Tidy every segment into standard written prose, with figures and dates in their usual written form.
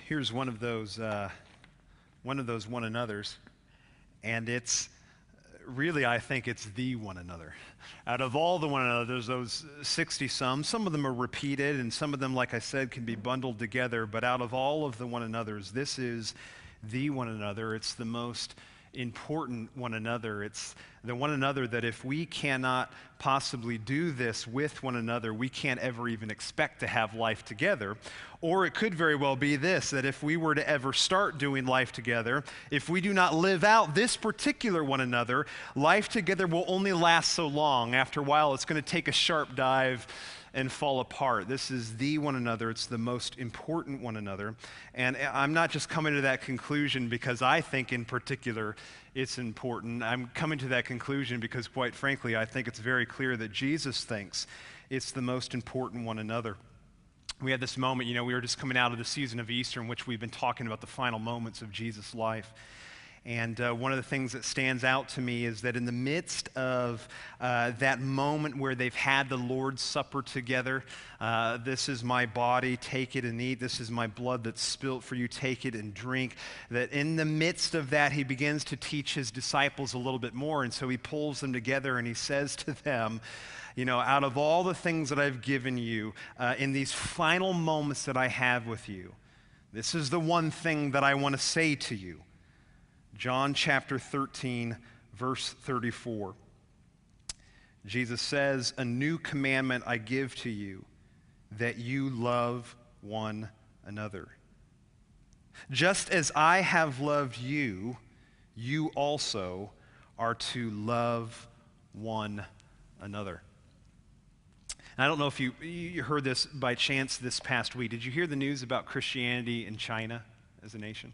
Here's one of those one another's, and it's really, I think it's the one another. Out of all the one another, there's those 60 some of them are repeated, and some of them, like I said, can be bundled together, but out of all of the one another's, this is the one another. It's the most important one another. It's the one another that if we cannot possibly do this with one another, we can't ever even expect to have life together. Or it could very well be this, that if we were to ever start doing life together, if we do not live out this particular one another, life together will only last so long. After a while, it's going to take a sharp dive and fall apart. This is the one another. It's the most important one another. And I'm not just coming to that conclusion because I think in particular it's important. I'm coming to that conclusion because, quite frankly, I think it's very clear that Jesus thinks it's the most important one another. We had this moment, we were just coming out of the season of Easter in which we've been talking about the final moments of Jesus' life. And one of the things that stands out to me is that in the midst of that moment where they've had the Lord's Supper together, this is my body, take it and eat. This is my blood that's spilt for you, take it and drink. That in the midst of that, he begins to teach his disciples a little bit more. And so he pulls them together and he says to them, out of all the things that I've given you, in these final moments that I have with you, this is the one thing that I want to say to you. John chapter 13, verse 34. Jesus says, "A new commandment I give to you, that you love one another. Just as I have loved you, you also are to love one another." And I don't know if you heard this by chance this past week. Did you hear the news about Christianity in China as a nation?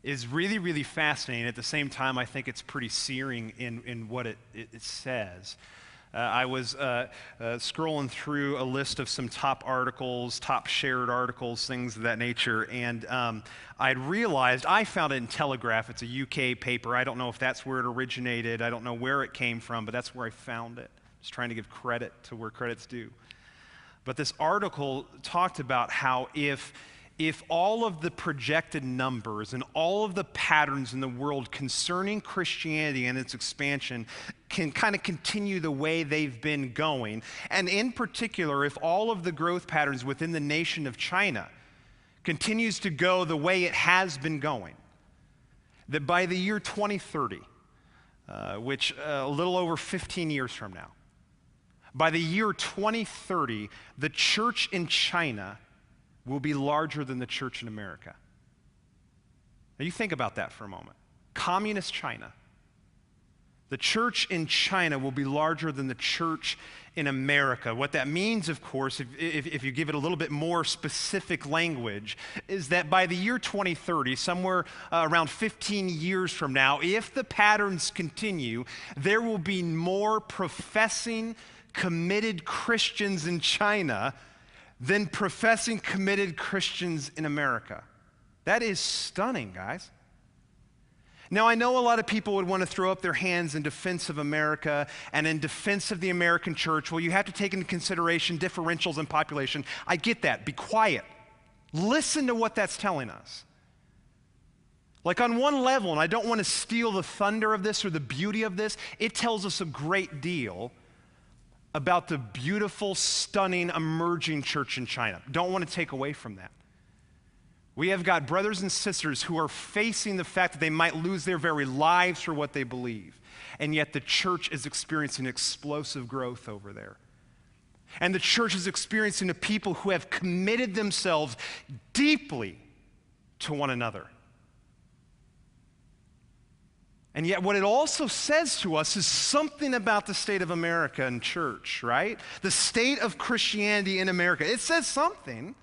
Is really, really fascinating. At the same time, I think it's pretty searing in what it says. I was scrolling through a list of some top articles, top shared articles, things of that nature, and I'd realized, I found it in Telegraph. It's a UK paper. I don't know if that's where it originated. I don't know where it came from, but that's where I found it. Just trying to give credit to where credit's due. But this article talked about how if all of the projected numbers and all of the patterns in the world concerning Christianity and its expansion can kind of continue the way they've been going, and in particular, if all of the growth patterns within the nation of China continues to go the way it has been going, that by the year 2030, which a little over 15 years from now, by the year 2030, the church in China will be larger than the church in America. Now you think about that for a moment. Communist China. The church in China will be larger than the church in America. What that means, of course, if you give it a little bit more specific language, is that by the year 2030, somewhere around 15 years from now, if the patterns continue, there will be more professing, committed Christians in China than professing committed Christians in America. That is stunning, guys. Now, I know a lot of people would want to throw up their hands in defense of America and in defense of the American church. Well, you have to take into consideration differentials in population. I get that. Be quiet. Listen to what that's telling us. Like on one level, and I don't want to steal the thunder of this or the beauty of this, it tells us a great deal about the beautiful, stunning, emerging church in China. Don't want to take away from that. We have got brothers and sisters who are facing the fact that they might lose their very lives for what they believe, and yet the church is experiencing explosive growth over there. And the church is experiencing a people who have committed themselves deeply to one another. And yet what it also says to us is something about the state of America and church, right? The state of Christianity in America. It says something.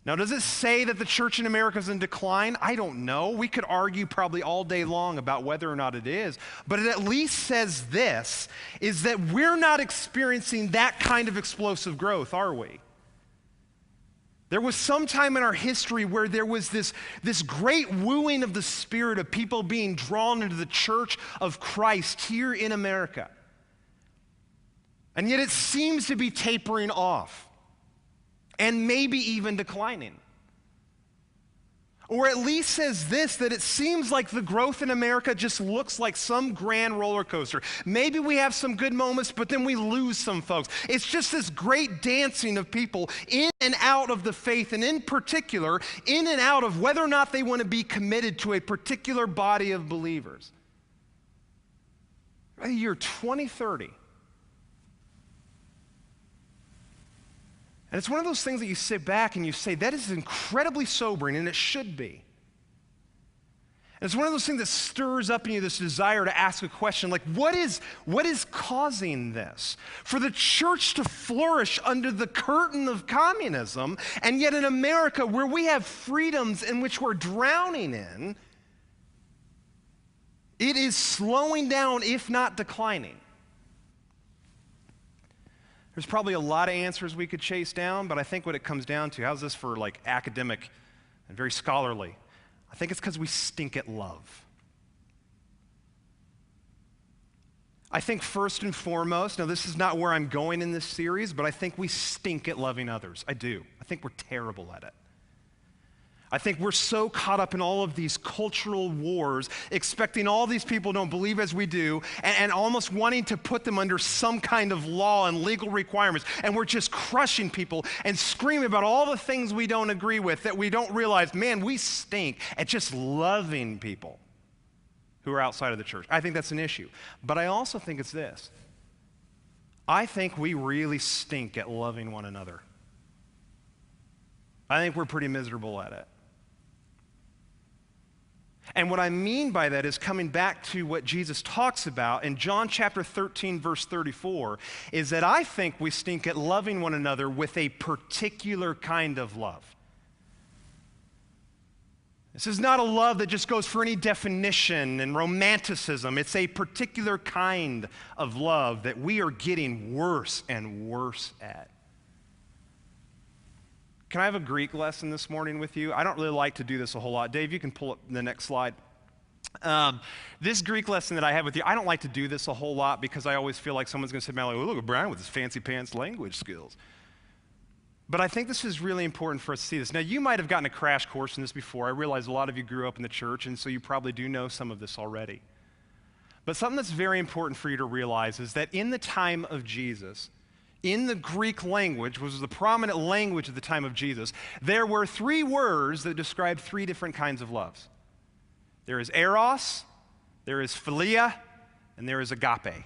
Now, does it say that the church in America is in decline? I don't know. We could argue probably all day long about whether or not it is. But it at least says this, is that we're not experiencing that kind of explosive growth, are we? There was some time in our history where there was this great wooing of the Spirit of people being drawn into the church of Christ here in America. And yet it seems to be tapering off and maybe even declining. Or at least says this, that it seems like the growth in America just looks like some grand roller coaster. Maybe we have some good moments, but then we lose some folks. It's just this great dancing of people in and out of the faith, and in particular, in and out of whether or not they want to be committed to a particular body of believers. Right, year 2030. And it's one of those things that you sit back and you say, that is incredibly sobering, and it should be. And it's one of those things that stirs up in you this desire to ask a question, like, what is causing this? For the church to flourish under the curtain of communism, and yet in America, where we have freedoms in which we're drowning in, it is slowing down, if not declining. There's probably a lot of answers we could chase down, but I think what it comes down to, how's this for like academic and very scholarly? I think it's because we stink at love. I think first and foremost, now this is not where I'm going in this series, but I think we stink at loving others. I do. I think we're terrible at it. I think we're so caught up in all of these cultural wars, expecting all these people don't believe as we do, and almost wanting to put them under some kind of law and legal requirements. And we're just crushing people and screaming about all the things we don't agree with, that we don't realize, man, we stink at just loving people who are outside of the church. I think that's an issue. But I also think it's this. I think we really stink at loving one another. I think we're pretty miserable at it. And what I mean by that is coming back to what Jesus talks about in John chapter 13, verse 34, is that I think we stink at loving one another with a particular kind of love. This is not a love that just goes for any definition and romanticism. It's a particular kind of love that we are getting worse and worse at. Can I have a Greek lesson this morning with you? I don't really like to do this a whole lot. Dave, you can pull up the next slide. This Greek lesson that I have with you, I don't like to do this a whole lot because I always feel like someone's going to say, man, look at Brian with his fancy pants language skills. But I think this is really important for us to see this. Now, you might have gotten a crash course in this before. I realize a lot of you grew up in the church, and so you probably do know some of this already. But something that's very important for you to realize is that in the time of Jesus, in the Greek language, which was the prominent language at the time of Jesus, there were three words that describe three different kinds of loves. There is eros, there is philia, and there is agape.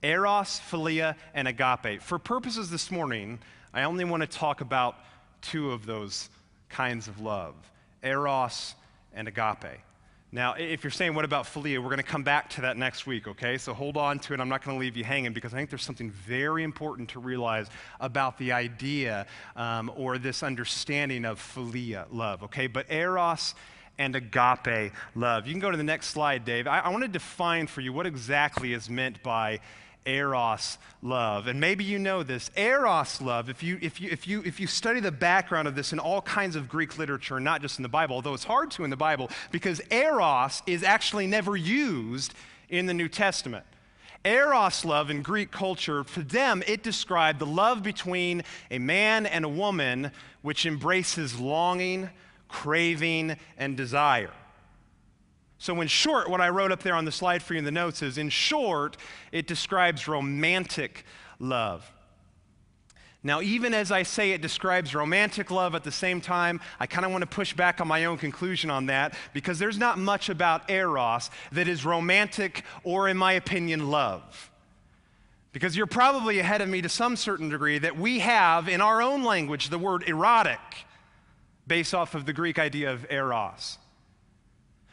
Eros, philia, and agape. For purposes this morning, I only want to talk about two of those kinds of love, eros and agape. Now, if you're saying, what about philia? We're going to come back to that next week, okay? So hold on to it. I'm not going to leave you hanging because I think there's something very important to realize about the idea or this understanding of philia love, okay? But eros and agape love. You can go to the next slide, Dave. I want to define for you what exactly is meant by eros love. And maybe you know this. Eros love, if you study the background of this in all kinds of Greek literature, not just in the Bible, although it's hard to in the Bible, because eros is actually never used in the New Testament. Eros love in Greek culture, for them, it described the love between a man and a woman which embraces longing, craving, and desire. So in short, what I wrote up there on the slide for you in the notes is, in short, it describes romantic love. Now, even as I say it describes romantic love, at the same time, I kind of want to push back on my own conclusion on that, because there's not much about eros that is romantic or, in my opinion, love. Because you're probably ahead of me to some certain degree that we have in our own language the word erotic based off of the Greek idea of eros.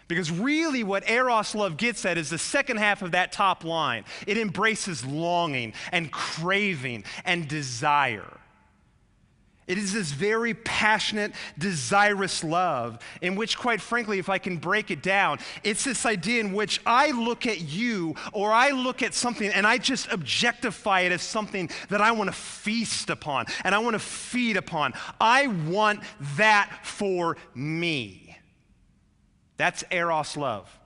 Because really what eros love gets at is the second half of that top line. It embraces longing and craving and desire. It is this very passionate, desirous love in which, quite frankly, if I can break it down, it's this idea in which I look at you or I look at something and I just objectify it as something that I want to feast upon and I want to feed upon. I want that for me. That's eros love.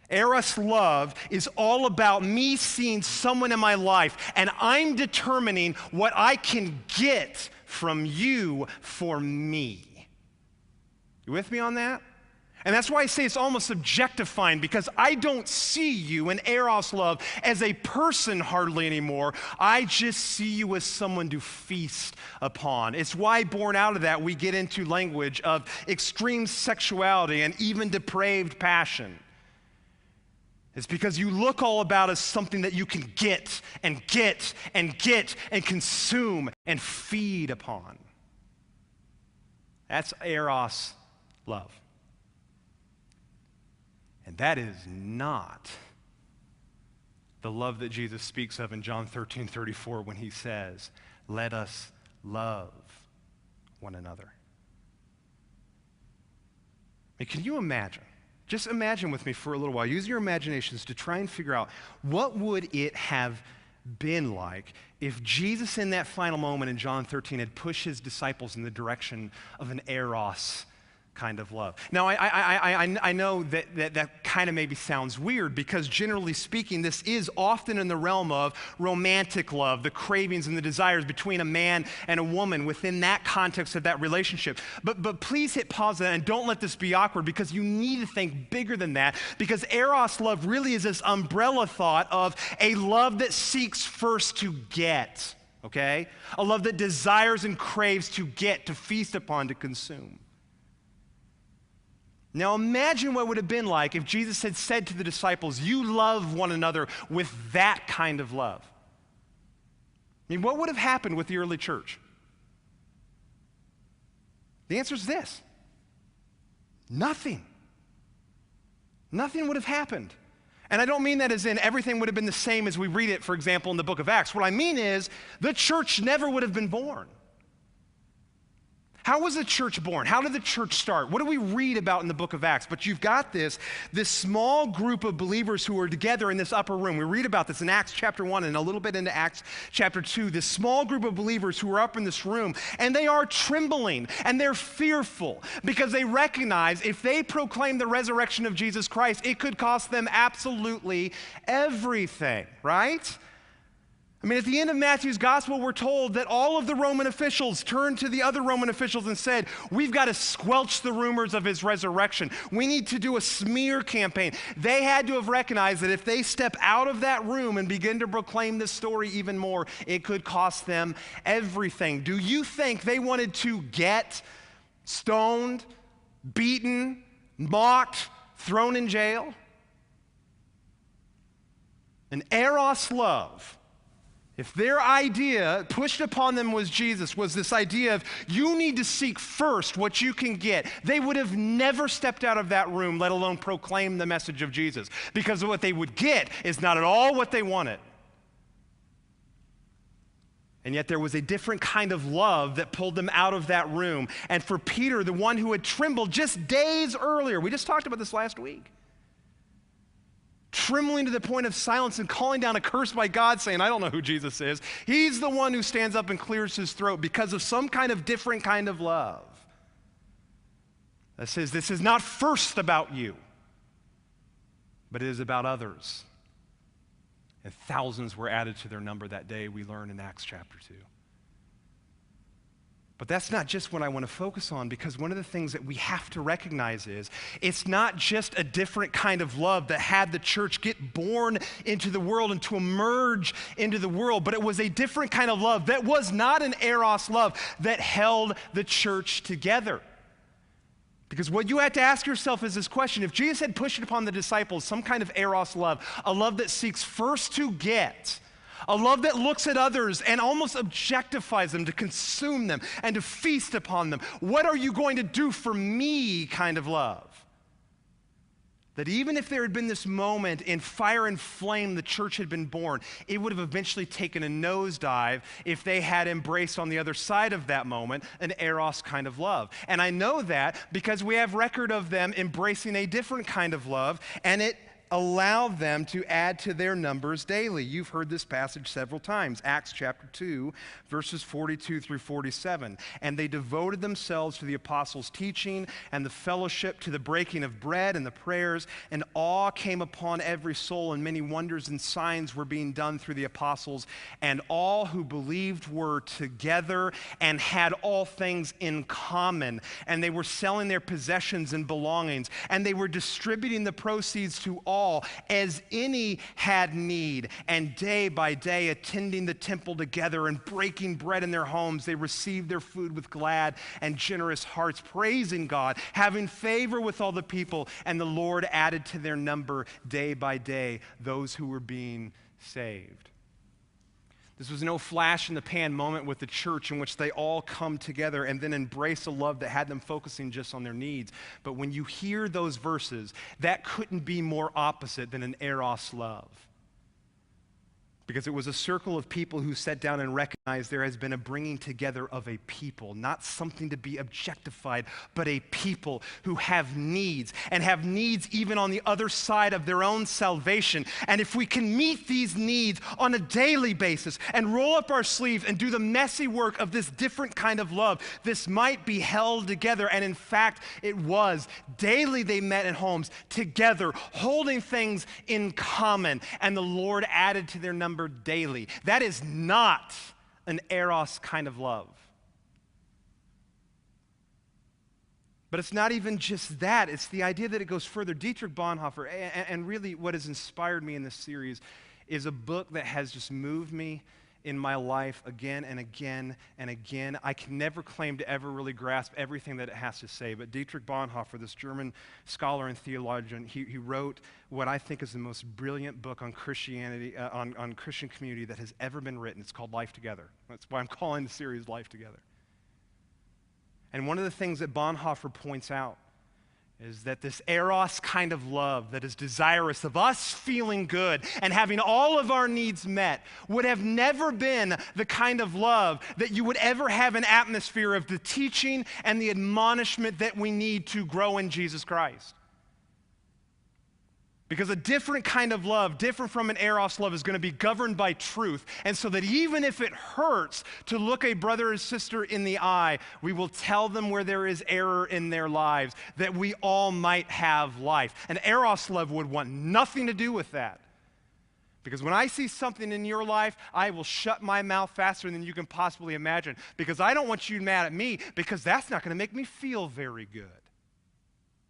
Eros love is all about me seeing someone in my life and I'm determining what I can get from you for me. You with me on that? And that's why I say it's almost objectifying, because I don't see you in eros love as a person hardly anymore. I just see you as someone to feast upon. It's why, born out of that, we get into language of extreme sexuality and even depraved passion. It's because you look all about as something that you can get and get and get and consume and feed upon. That's eros love. And that is not the love that Jesus speaks of in John 13:34 when he says, let us love one another. I mean, can you imagine? Just imagine with me for a little while. Use your imaginations to try and figure out what would it have been like if Jesus in that final moment in John 13 had pushed his disciples in the direction of an eros kind of love. Now, I know that kind of maybe sounds weird, because generally speaking, this is often in the realm of romantic love, the cravings and the desires between a man and a woman within that context of that relationship. But please hit pause on that and don't let this be awkward, because you need to think bigger than that, because eros love really is this umbrella thought of a love that seeks first to get, okay? A love that desires and craves to get, to feast upon, to consume. Now imagine what it would have been like if Jesus had said to the disciples, you love one another with that kind of love. I mean, what would have happened with the early church? The answer is this: nothing. Nothing would have happened. And I don't mean that as in everything would have been the same as we read it, for example, in the book of Acts. What I mean is the church never would have been born. How was the church born? How did the church start? What do we read about in the book of Acts? But you've got this small group of believers who are together in this upper room. We read about this in Acts chapter 1 and a little bit into Acts chapter 2. This small group of believers who are up in this room, and they are trembling and they're fearful because they recognize if they proclaim the resurrection of Jesus Christ, it could cost them absolutely everything, right? I mean, at the end of Matthew's gospel, we're told that all of the Roman officials turned to the other Roman officials and said, we've got to squelch the rumors of his resurrection. We need to do a smear campaign. They had to have recognized that if they step out of that room and begin to proclaim this story even more, it could cost them everything. Do you think they wanted to get stoned, beaten, mocked, thrown in jail? An eros love, if their idea pushed upon them was Jesus, was this idea of you need to seek first what you can get, they would have never stepped out of that room, let alone proclaim the message of Jesus, because what they would get is not at all what they wanted. And yet there was a different kind of love that pulled them out of that room. And for Peter, the one who had trembled just days earlier, we just talked about this last week, trembling to the point of silence and calling down a curse by God, saying, I don't know who Jesus is. He's the one who stands up and clears his throat because of some kind of different kind of love that says this is not first about you, but it is about others. And thousands were added to their number that day, we learn in Acts chapter 2. But that's not just what I want to focus on, because one of the things that we have to recognize is it's not just a different kind of love that had the church get born into the world and to emerge into the world, but it was a different kind of love that was not an eros love that held the church together. Because what you have to ask yourself is this question: if Jesus had pushed upon the disciples some kind of eros love, a love that seeks first to get, a love that looks at others and almost objectifies them, to consume them and to feast upon them, what are you going to do for me kind of love, that even if there had been this moment in fire and flame the church had been born, it would have eventually taken a nosedive if they had embraced on the other side of that moment an eros kind of love. And I know that because we have record of them embracing a different kind of love, and it allowed them to add to their numbers daily. You've heard this passage several times, Acts chapter 2, verses 42 through 47. And they devoted themselves to the apostles' teaching and the fellowship, to the breaking of bread and the prayers, and awe came upon every soul, and many wonders and signs were being done through the apostles. And all who believed were together and had all things in common. And they were selling their possessions and belongings, and they were distributing the proceeds to all as any had need, and day by day attending the temple together and breaking bread in their homes, they received their food with glad and generous hearts, praising God, having favor with all the people, and the Lord added to their number day by day those who were being saved. This was no flash in the pan moment with the church in which they all come together and then embrace a love that had them focusing just on their needs. But when you hear those verses, that couldn't be more opposite than an eros love. Because it was a circle of people who sat down and recognized there has been a bringing together of a people, not something to be objectified, but a people who have needs, and have needs even on the other side of their own salvation. And if we can meet these needs on a daily basis and roll up our sleeves and do the messy work of this different kind of love, this might be held together. And in fact, it was. Daily they met in homes together, holding things in common, and the Lord added to their number daily. That is not an eros kind of love. But it's not even just that. It's the idea that it goes further. Dietrich Bonhoeffer, and really what has inspired me in this series, is a book that has just moved me in my life again and again and again. I can never claim to ever really grasp everything that it has to say, but Dietrich Bonhoeffer, this German scholar and theologian, he wrote what I think is the most brilliant book on Christianity, on Christian community that has ever been written. It's called Life Together. That's why I'm calling the series Life Together. And one of the things that Bonhoeffer points out is that this eros kind of love that is desirous of us feeling good and having all of our needs met would have never been the kind of love that you would ever have an atmosphere of the teaching and the admonishment that we need to grow in Jesus Christ. Because a different kind of love, different from an eros love, is going to be governed by truth. And so that even if it hurts to look a brother or sister in the eye, we will tell them where there is error in their lives, that we all might have life. An eros love would want nothing to do with that. Because when I see something in your life, I will shut my mouth faster than you can possibly imagine. Because I don't want you mad at me, because that's not going to make me feel very good.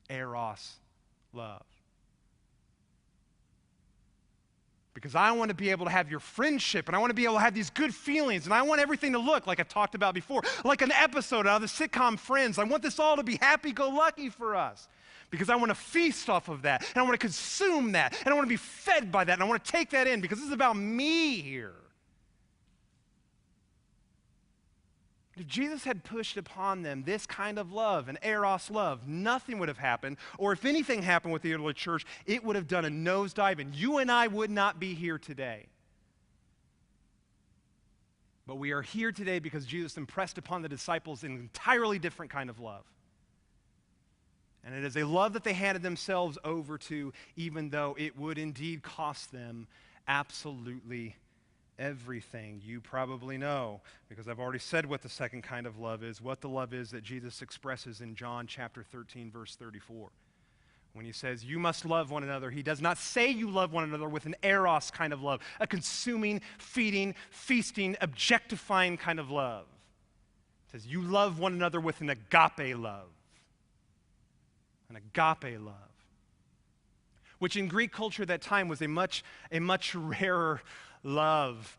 Eros love. Because I want to be able to have your friendship, and I want to be able to have these good feelings, and I want everything to look like I talked about before, like an episode out of the sitcom Friends. I want this all to be happy-go-lucky for us. Because I want to feast off of that, and I want to consume that, and I want to be fed by that, and I want to take that in, because this is about me here. If Jesus had pushed upon them this kind of love, an eros love, nothing would have happened. Or if anything happened with the early church, it would have done a nosedive, and you and I would not be here today. But we are here today because Jesus impressed upon the disciples an entirely different kind of love. And it is a love that they handed themselves over to, even though it would indeed cost them absolutely everything. You probably know, because I've already said what the second kind of love is, what the love is that Jesus expresses in John chapter 13, verse 34. When he says, you must love one another, he does not say you love one another with an eros kind of love, a consuming, feeding, feasting, objectifying kind of love. He says, you love one another with an agape love. An agape love. Which in Greek culture at that time was a much rarer love.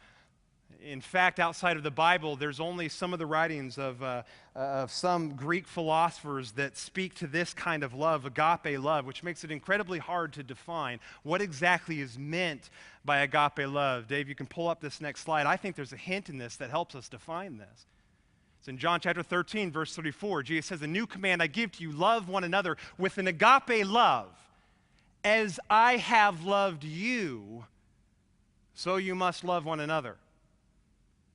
In fact, outside of the Bible, there's only some of the writings of some Greek philosophers that speak to this kind of love, agape love, which makes it incredibly hard to define what exactly is meant by agape love. Dave, you can pull up this next slide. I think there's a hint in this that helps us define this. It's in John chapter 13, verse 34. Jesus says, a new command I give to you, love one another with an agape love. As I have loved you, so you must love one another.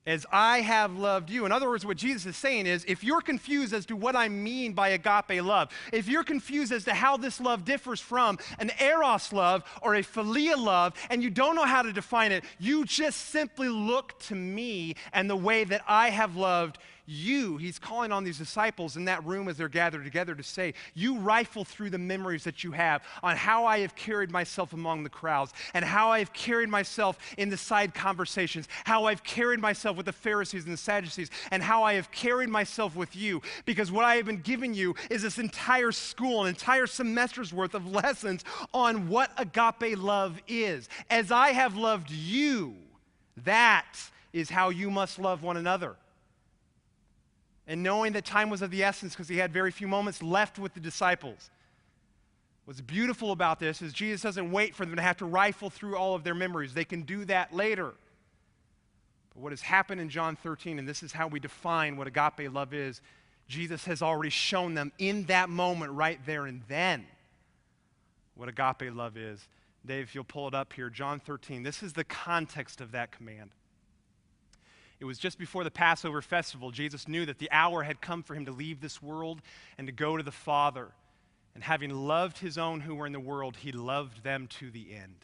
As I have loved you. In other words, what Jesus is saying is, if you're confused as to what I mean by agape love, if you're confused as to how this love differs from an eros love or a philia love, and you don't know how to define it, you just simply look to me and the way that I have loved you. He's calling on these disciples in that room as they're gathered together to say, you rifle through the memories that you have on how I have carried myself among the crowds and how I have carried myself in the side conversations, how I've carried myself with the Pharisees and the Sadducees, and how I have carried myself with you. Because what I have been giving you is this entire school, an entire semester's worth of lessons on what agape love is. As I have loved you, that is how you must love one another. And knowing that time was of the essence because he had very few moments left with the disciples. What's beautiful about this is Jesus doesn't wait for them to have to rifle through all of their memories. They can do that later. But what has happened in John 13, and this is how we define what agape love is, Jesus has already shown them in that moment right there and then what agape love is. Dave, if you'll pull it up here, John 13. This is the context of that command. It was just before the Passover festival. Jesus knew that the hour had come for him to leave this world and to go to the Father. And having loved his own who were in the world, he loved them to the end.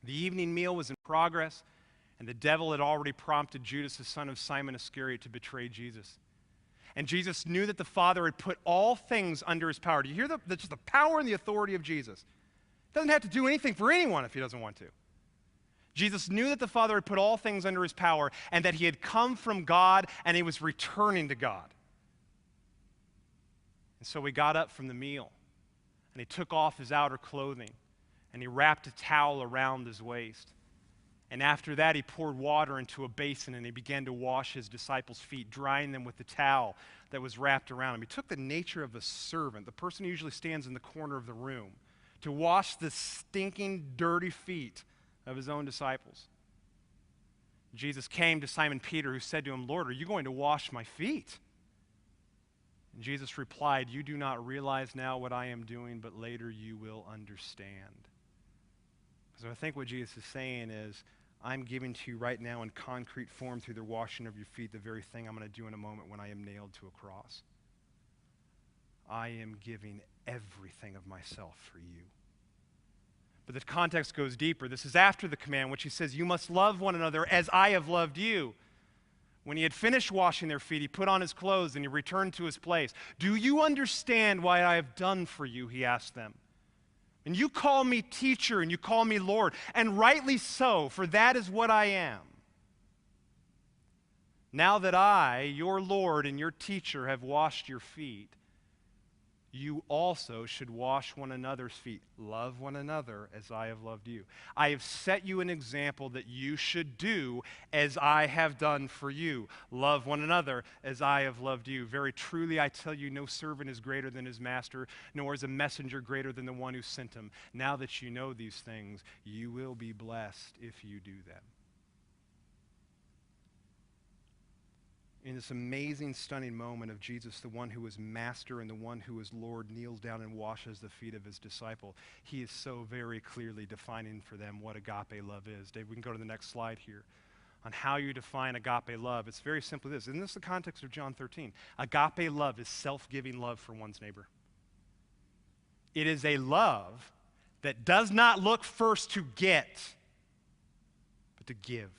The evening meal was in progress, and the devil had already prompted Judas, the son of Simon Iscariot, to betray Jesus. And Jesus knew that the Father had put all things under his power. Do you hear just the power and the authority of Jesus? He doesn't have to do anything for anyone if he doesn't want to. Jesus knew that the Father had put all things under his power and that he had come from God and he was returning to God. And so he got up from the meal and he took off his outer clothing and he wrapped a towel around his waist. And after that, he poured water into a basin and he began to wash his disciples' feet, drying them with the towel that was wrapped around him. He took the nature of a servant, the person who usually stands in the corner of the room, to wash the stinking, dirty feet of his own disciples. Jesus came to Simon Peter, who said to him, Lord, are you going to wash my feet? And Jesus replied, you do not realize now what I am doing, but later you will understand. So I think what Jesus is saying is, I'm giving to you right now in concrete form through the washing of your feet the very thing I'm going to do in a moment when I am nailed to a cross. I am giving everything of myself for you. But the context goes deeper. This is after the command, which he says, you must love one another as I have loved you. When he had finished washing their feet, he put on his clothes and he returned to his place. Do you understand what I have done for you? He asked them. And you call me teacher and you call me Lord, and rightly so, for that is what I am. Now that I, your Lord and your teacher, have washed your feet, you also should wash one another's feet. Love one another as I have loved you. I have set you an example that you should do as I have done for you. Love one another as I have loved you. Very truly I tell you, no servant is greater than his master, nor is a messenger greater than the one who sent him. Now that you know these things, you will be blessed if you do them. In this amazing, stunning moment of Jesus, the one who is master and the one who is Lord, kneels down and washes the feet of his disciple. He is so very clearly defining for them what agape love is. Dave, we can go to the next slide here on how you define agape love. It's very simply this. Isn't this the context of John 13? Agape love is self-giving love for one's neighbor. It is a love that does not look first to get, but to give.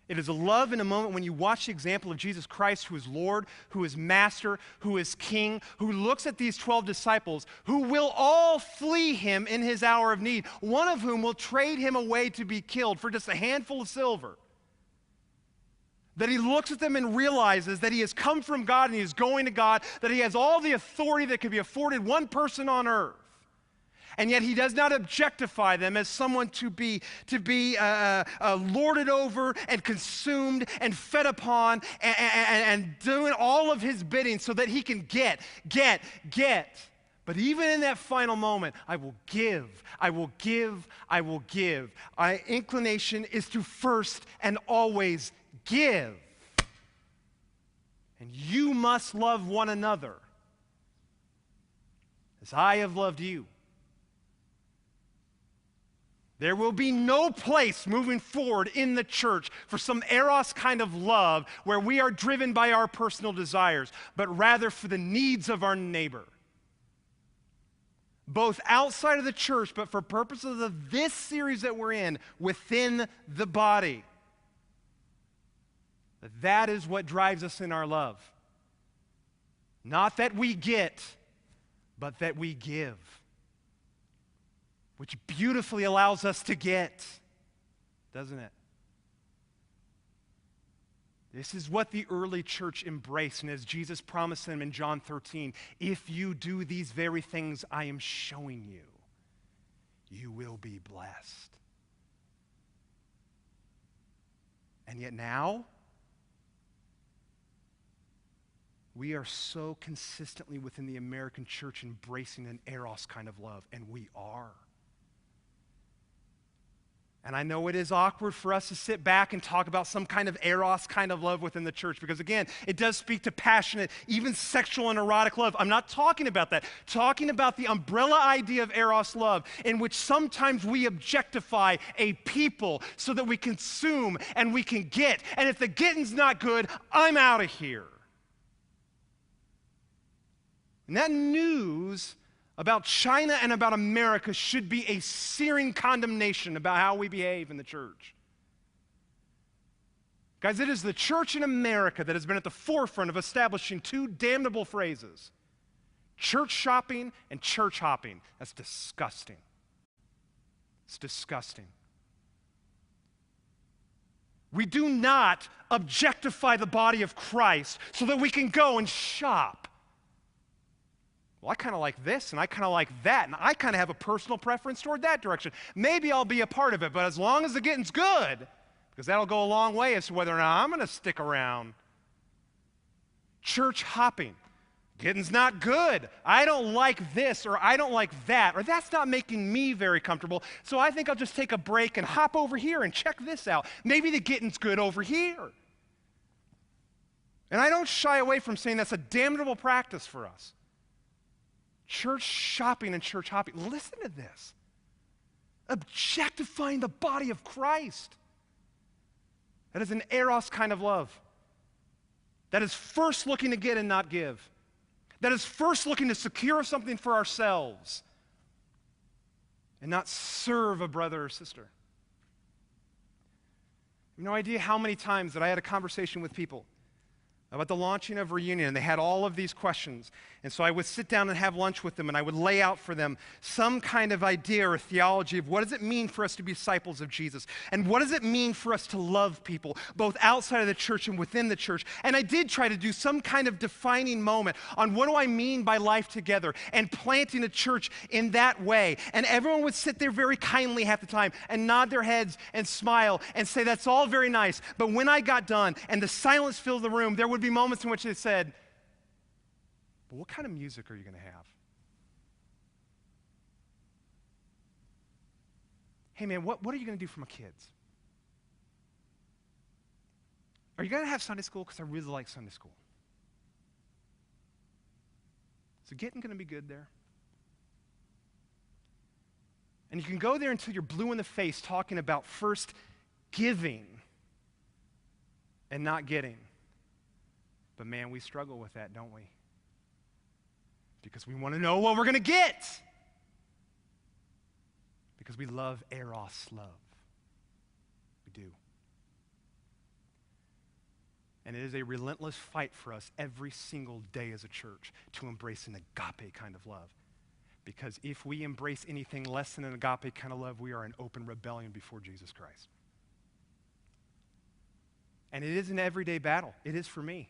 It is a love in a moment when you watch the example of Jesus Christ, who is Lord, who is Master, who is King, who looks at these 12 disciples, who will all flee him in his hour of need, one of whom will trade him away to be killed for just a handful of silver. That he looks at them and realizes that he has come from God and he is going to God, that he has all the authority that could be afforded one person on earth. And yet he does not objectify them as someone to be lorded over and consumed and fed upon and doing all of his bidding so that he can get. But even in that final moment, I will give. My inclination is to first and always give. And you must love one another as I have loved you. There will be no place moving forward in the church for some eros kind of love where we are driven by our personal desires, but rather for the needs of our neighbor. Both outside of the church, but for purposes of this series that we're in, within the body. That is what drives us in our love. Not that we get, but that we give. Which beautifully allows us to get, doesn't it? This is what the early church embraced, and as Jesus promised them in John 13, if you do these very things I am showing you, you will be blessed. And yet now, we are so consistently within the American church embracing an eros kind of love, and we are. And I know it is awkward for us to sit back and talk about some kind of eros kind of love within the church because, again, it does speak to passionate, even sexual and erotic love. I'm not talking about that. Talking about the umbrella idea of eros love in which sometimes we objectify a people so that we consume and we can get. And if the getting's not good, I'm out of here. And that news about China and about America should be a searing condemnation about how we behave in the church. Guys, it is the church in America that has been at the forefront of establishing two damnable phrases: church shopping and church hopping. That's disgusting. It's disgusting. We do not objectify the body of Christ so that we can go and shop. Well, I kind of like this, and I kind of like that, and I kind of have a personal preference toward that direction. Maybe I'll be a part of it, but as long as the getting's good, because that'll go a long way as to whether or not I'm going to stick around. Church hopping. Getting's not good. I don't like this, or I don't like that, or that's not making me very comfortable, so I think I'll just take a break and hop over here and check this out. Maybe the getting's good over here. And I don't shy away from saying that's a damnable practice for us. Church shopping and church hopping. Listen to this. Objectifying the body of Christ. That is an eros kind of love. That is first looking to get and not give. That is first looking to secure something for ourselves and not serve a brother or sister. You have no idea how many times that I had a conversation with people about the launching of Reunion, and they had all of these questions. And so I would sit down and have lunch with them, and I would lay out for them some kind of idea or theology of what does it mean for us to be disciples of Jesus, and what does it mean for us to love people, both outside of the church and within the church. And I did try to do some kind of defining moment on what do I mean by life together, and planting a church in that way. And everyone would sit there very kindly half the time and nod their heads and smile and say, that's all very nice. But when I got done and the silence filled the room, there would be moments in which they said, but what kind of music are you going to have? Hey man, what are you going to do for my kids? Are you going to have Sunday school? Because I really like Sunday school. Is the getting going to be good there? And you can go there until you're blue in the face talking about first giving and not getting. But man, we struggle with that, don't we? Because we want to know what we're going to get. Because we love eros love. We do. And it is a relentless fight for us every single day as a church to embrace an agape kind of love. Because if we embrace anything less than an agape kind of love, we are in open rebellion before Jesus Christ. And it is an everyday battle. It is for me.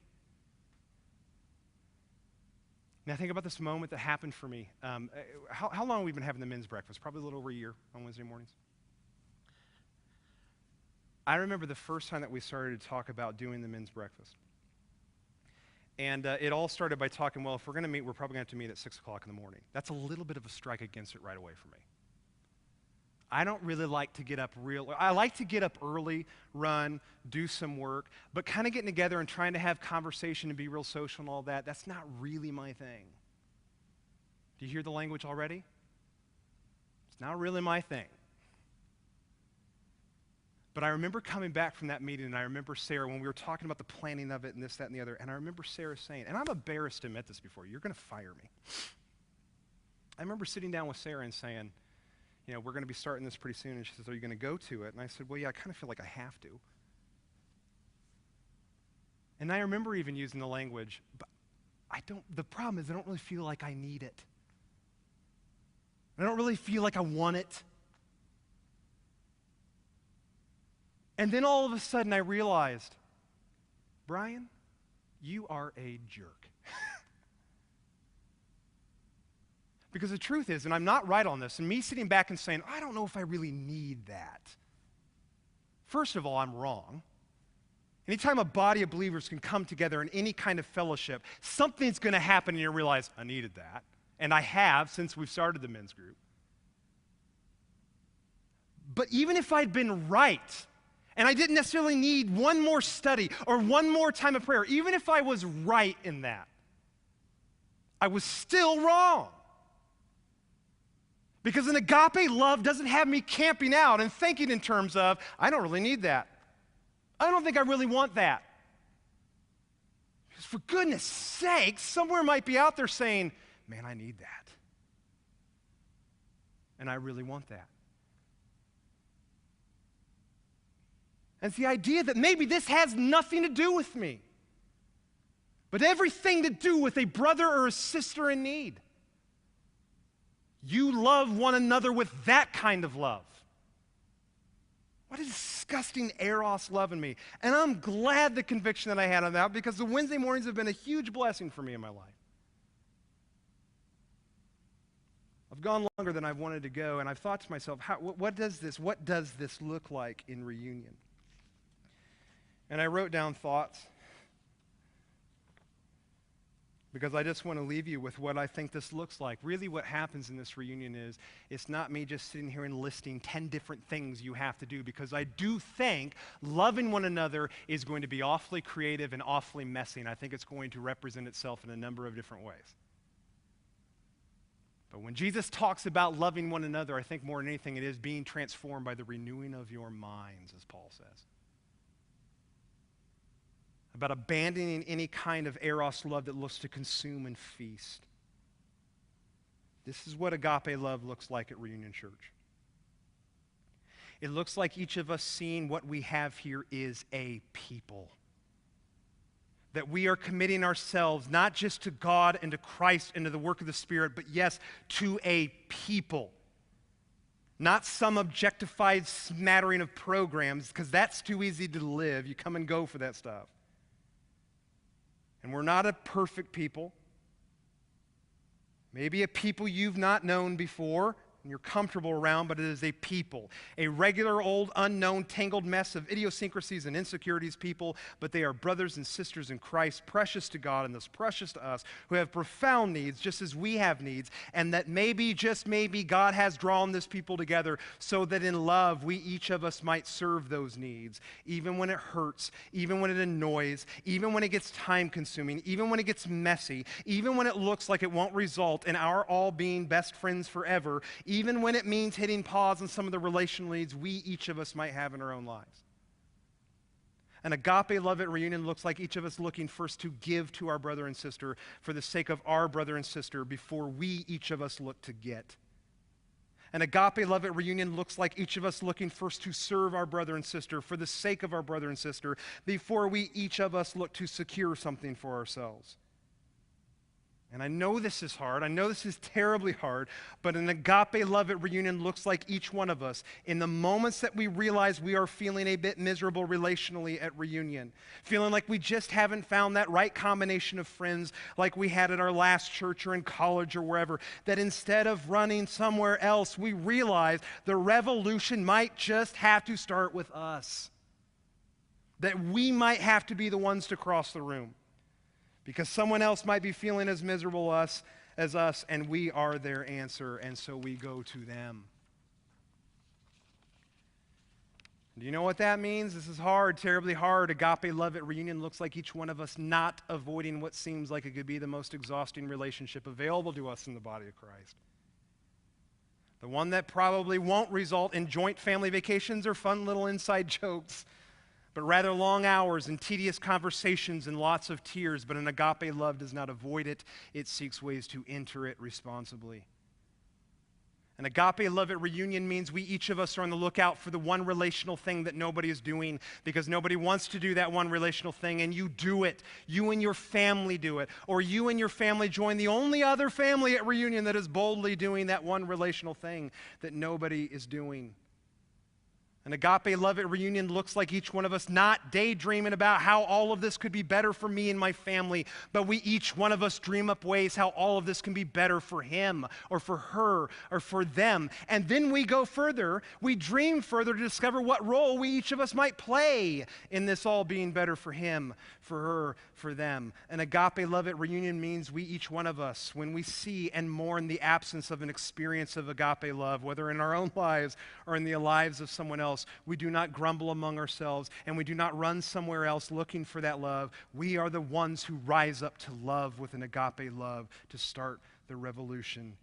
Now think about this moment that happened for me. How long have we been having the men's breakfast? Probably a little over a year on Wednesday mornings. I remember the first time that we started to talk about doing the men's breakfast. And it all started by talking, well, if we're going to meet, we're probably going to have to meet at 6 o'clock in the morning. That's a little bit of a strike against it right away for me. I don't really like to get up I like to get up early, run, do some work, but kind of getting together and trying to have conversation and be real social and all that, that's not really my thing. Do you hear the language already? It's not really my thing. But I remember coming back from that meeting, and I remember Sarah, when we were talking about the planning of it and this, that, and the other, and I remember Sarah saying, and I'm embarrassed to admit this before, you're going to fire me. I remember sitting down with Sarah and saying, we're going to be starting this pretty soon, and she says, are you going to go to it? And I said, well, yeah, I kind of feel like I have to. And I remember even using the language, but the problem is I don't really feel like I need it. I don't really feel like I want it. And then all of a sudden I realized, Brian, you are a jerk. Because the truth is, and I'm not right on this, and me sitting back and saying, I don't know if I really need that. First of all, I'm wrong. Anytime a body of believers can come together in any kind of fellowship, something's going to happen and you realize, I needed that. And I have since we've started the men's group. But even if I'd been right, and I didn't necessarily need one more study or one more time of prayer, even if I was right in that, I was still wrong. Because an agape love doesn't have me camping out and thinking in terms of, I don't really need that. I don't think I really want that. Because for goodness sake, somewhere might be out there saying, man, I need that. And I really want that. And it's the idea that maybe this has nothing to do with me, but everything to do with a brother or a sister in need. You love one another with that kind of love. What a disgusting eros love in me. And I'm glad the conviction that I had on that, because the Wednesday mornings have been a huge blessing for me in my life. I've gone longer than I've wanted to go, and I've thought to myself, what does this look like in reunion? And I wrote down thoughts, because I just want to leave you with what I think this looks like. Really what happens in this reunion is, it's not me just sitting here and listing 10 different things you have to do, because I do think loving one another is going to be awfully creative and awfully messy, and I think it's going to represent itself in a number of different ways. But when Jesus talks about loving one another, I think more than anything it is being transformed by the renewing of your minds, as Paul says. About abandoning any kind of eros love that looks to consume and feast. This is what agape love looks like at Reunion Church. It looks like each of us seeing what we have here is a people. That we are committing ourselves not just to God and to Christ and to the work of the Spirit, but yes, to a people. Not some objectified smattering of programs, because that's too easy to live. You come and go for that stuff. And we're not a perfect people. Maybe a people you've not known before and you're comfortable around, but it is a people. A regular, old, unknown, tangled mess of idiosyncrasies and insecurities people, but they are brothers and sisters in Christ, precious to God and thus precious to us, who have profound needs just as we have needs, and that maybe, just maybe, God has drawn this people together so that in love we each of us might serve those needs, even when it hurts, even when it annoys, even when it gets time-consuming, even when it gets messy, even when it looks like it won't result in our all being best friends forever, even when it means hitting pause on some of the relational needs we each of us might have in our own lives. An agape love at reunion looks like each of us looking first to give to our brother and sister for the sake of our brother and sister before we each of us look to get. An agape love at reunion looks like each of us looking first to serve our brother and sister for the sake of our brother and sister before we each of us look to secure something for ourselves. And I know this is hard. I know this is terribly hard. But an agape love at reunion looks like each one of us, in the moments that we realize we are feeling a bit miserable relationally at reunion, feeling like we just haven't found that right combination of friends like we had at our last church or in college or wherever, that instead of running somewhere else, we realize the revolution might just have to start with us. That we might have to be the ones to cross the room. Because someone else might be feeling as miserable as us, and we are their answer, and so we go to them. Do you know what that means? This is hard, terribly hard. Agape love at reunion looks like each one of us not avoiding what seems like it could be the most exhausting relationship available to us in the body of Christ. The one that probably won't result in joint family vacations or fun little inside jokes, but rather long hours and tedious conversations and lots of tears. But an agape love does not avoid it, it seeks ways to enter it responsibly. An agape love at reunion means we each of us are on the lookout for the one relational thing that nobody is doing, because nobody wants to do that one relational thing, and you do it. You and your family do it. Or you and your family join the only other family at reunion that is boldly doing that one relational thing that nobody is doing. An agape love at reunion looks like each one of us not daydreaming about how all of this could be better for me and my family, but we each one of us dream up ways how all of this can be better for him or for her or for them. And then we go further. We dream further to discover what role we each of us might play in this all being better for him, for her, for them. An agape love at reunion means we each one of us, when we see and mourn the absence of an experience of agape love, whether in our own lives or in the lives of someone else, we do not grumble among ourselves, and we do not run somewhere else looking for that love. We are the ones who rise up to love with an agape love to start the revolution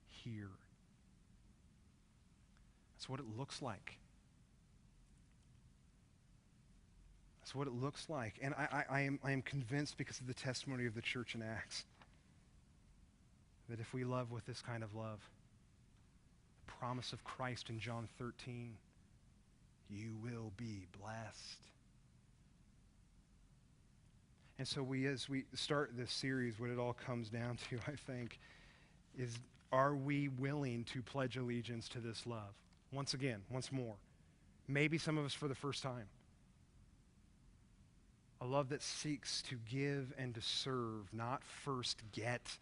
here. That's what it looks like. That's what it looks like. And I am convinced, because of the testimony of the church in Acts, that if we love with this kind of love, the promise of Christ in John 13, you will be blessed. And so as we start this series, what it all comes down to, I think, is, are we willing to pledge allegiance to this love? Once again, once more. Maybe some of us for the first time. A love that seeks to give and to serve, not first get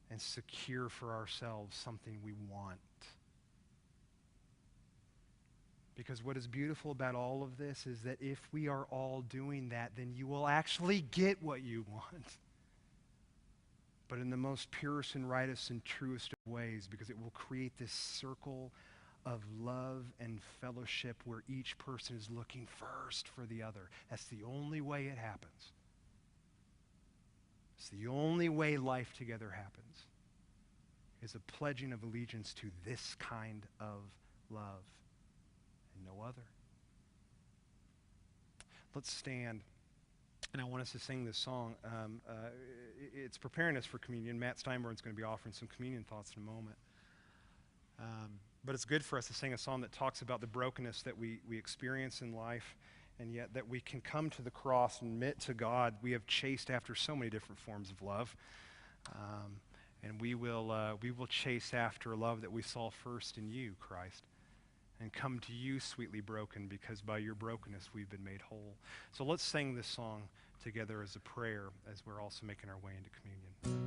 and secure for ourselves something we want. Because what is beautiful about all of this is that if we are all doing that, then you will actually get what you want. But in the most purest and rightest and truest of ways, because it will create this circle of love and fellowship where each person is looking first for the other. That's the only way it happens. It's the only way life together happens, is a pledging of allegiance to this kind of love. No other. Let's stand, and I want us to sing this song. It's preparing us for communion. Matt Steinborn's going to be offering some communion thoughts in a moment. But it's good for us to sing a song that talks about the brokenness that we experience in life, and yet that we can come to the cross and admit to God we have chased after so many different forms of love. And we will chase after a love that we saw first in you, Christ, and come to you sweetly broken, because by your brokenness we've been made whole. So let's sing this song together as a prayer as we're also making our way into communion.